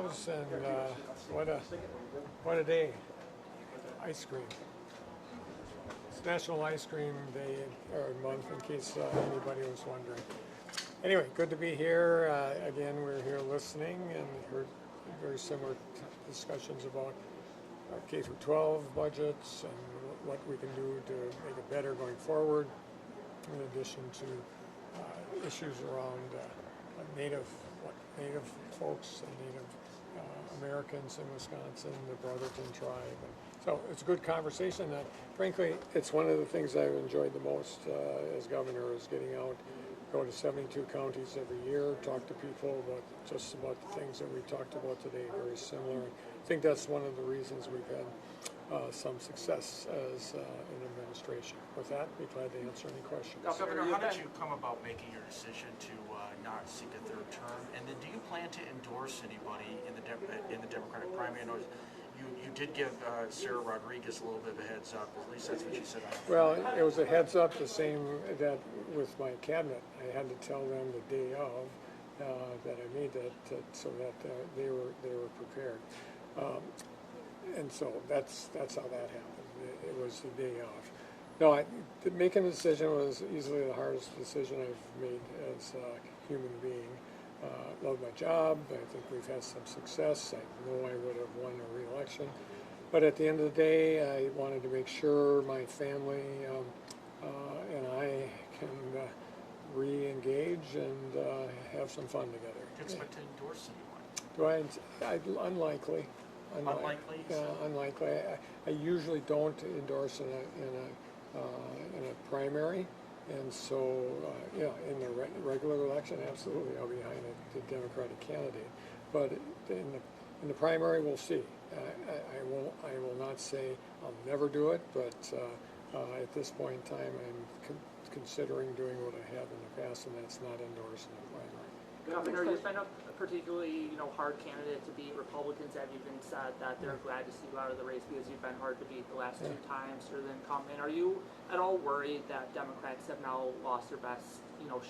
news, and what a day! Ice cream. It's National Ice Cream Day or month, in case anybody was wondering. Anyway, good to be here. Again, we're here listening and heard very similar discussions about K-12 budgets and what we can do to make it better going forward, in addition to issues around Native folks and Native Americans in Wisconsin, the Brotherton tribe. And so it's a good conversation. Frankly, it's one of the things I've enjoyed the most as governor is getting out, go to 72 counties every year, talk to people about just about the things that we talked about today, very similar. I think that's one of the reasons we've had some success as an administration. With that, be glad to answer any questions. Now, Governor, how did you come about making your decision to not seek a third term? And then do you plan to endorse anybody in the Democratic primary? I know you did give Sarah Rodriguez a little bit of a heads up. At least that's what she said. Well, it was a heads up, the same that with my cabinet. I had to tell them the day of that I made that so that they were prepared. And so that's how that happened. It was the day off. No, making a decision was easily the hardest decision I've made as a human being. Love my job. I think we've had some success. I know I would have won a re-election. But at the end of the day, I wanted to make sure my family and I can re-engage and have some fun together. Do you expect to endorse anyone? Unlikely. Unlikely? Yeah, unlikely. I usually don't endorse in a primary, and so in the regular election, absolutely, I'll be behind the Democratic candidate. But in the primary, we'll see. I will not say I'll never do it, but at this point in time, I'm considering doing what I have in the past, and that's not endorsing the primary. Governor, you've been a particularly hard candidate to beat. Republicans have even said that they're glad to see you out of the race because you've been hard to beat the last two times through the incumbent. Are you at all worried that Democrats have now lost their best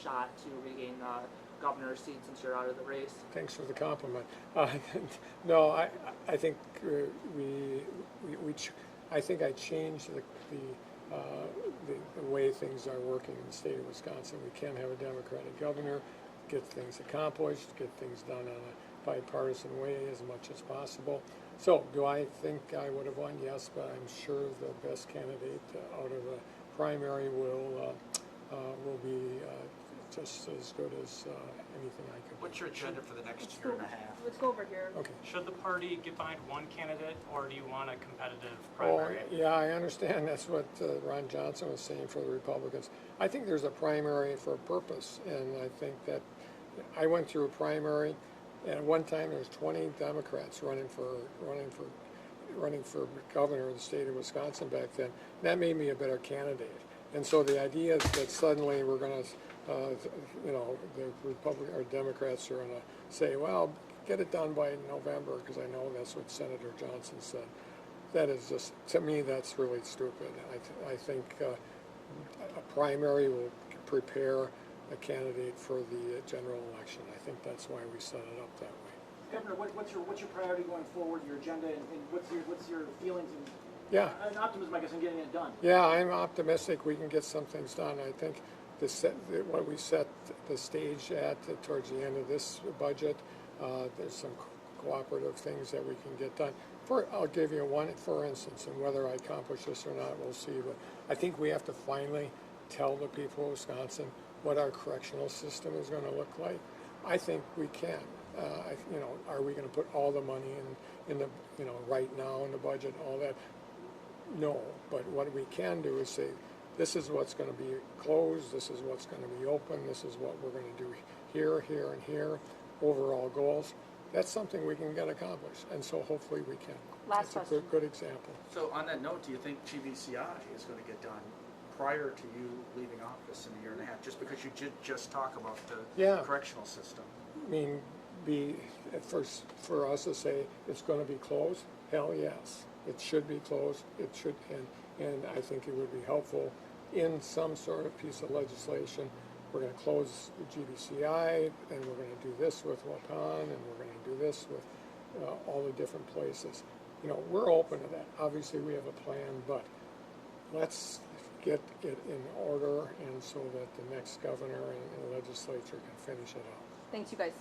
shot to regain the governor's seat since you're out of the race? Thanks for the compliment. No, I think I think I changed the way things are working in the state of Wisconsin. We can have a Democratic governor, get things accomplished, get things done on a bipartisan way as much as possible. So, do I think I would have won? Yes, but I'm sure the best candidate out of the primary will be just as good as anything I could. What's your agenda for the next year and a half? Let's go over here. Okay. Should the party get behind one candidate, or do you want a competitive primary? Oh, yeah, I understand. That's what Ron Johnson was saying for the Republicans. I think there's a primary for a purpose, and I think that I went through a primary, and at one time there was 20 Democrats running for governor of the state of Wisconsin back then. That made me a better candidate. And so the idea that suddenly we're going to, the Republican or Democrats are going to say, well, get it done by November, because I know that's what Senator Johnson said. That is just, to me, that's really stupid. I think a primary will prepare a candidate for the general election. I think that's why we set it up that way. Governor, what's your priority going forward, your agenda, and what's your feelings and optimism, I guess, in getting it done? Yeah, I'm optimistic we can get some things done. I think what we set the stage at towards the end of this budget, there's some cooperative things that we can get done. I'll give you one, for instance, and whether I accomplish this or not, we'll see. But I think we have to finally tell the people of Wisconsin what our correctional system is going to look like. I think we can. Are we going to put all the money in the right now in the budget, all that? No, but what we can do is say, this is what's going to be closed, this is what's going to be open, this is what we're going to do here, here, and here, overall goals. That's something we can get accomplished, and so hopefully we can. Last That's question. a good example. So on that note, do you think GBCI is going to get done prior to you leaving office in a year and a half, just because you did just talk about the correctional system? I mean, for us to say it's going to be closed, hell yes. It should be closed. It should, and I think it would be helpful in some sort of piece of legislation. We're going to close the GBCI, and we're going to do this with Waupun, and we're going to do this with all the different places. You know, we're open to that. Obviously, we have a plan, but let's get it in order and so that the next governor and legislature can finish it out. Thanks, you guys.